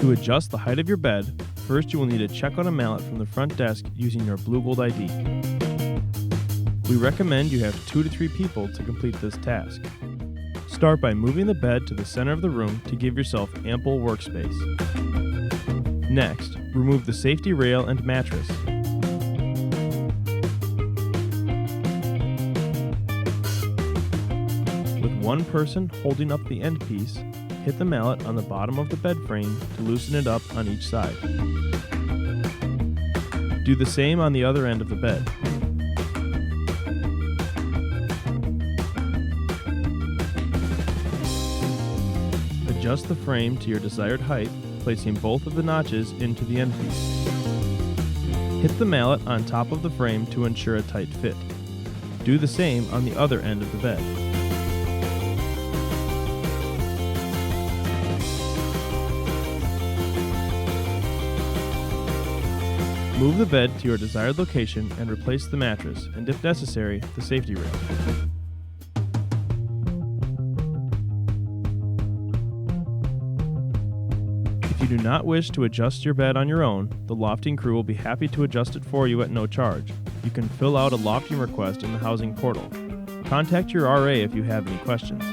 To adjust the height of your bed, first you will need to check on a mallet from the front desk using your Blue Gold ID. We recommend you have 2 to 3 people to complete this task. Start by moving the bed to the center of the room to give yourself ample workspace. Next, remove the safety rail and mattress. With one person holding up the end piece, hit the mallet on the bottom of the bed frame to loosen it up on each side. Do the same on the other end of the bed. Adjust the frame to your desired height, placing both of the notches into the end piece. Hit the mallet on top of the frame to ensure a tight fit. Do the same on the other end of the bed. Move the bed to your desired location and replace the mattress, and if necessary, the safety rail. If you do not wish to adjust your bed on your own, the Lofting crew will be happy to adjust it for you at no charge. You can fill out a Lofting request in the housing portal. Contact your RA if you have any questions.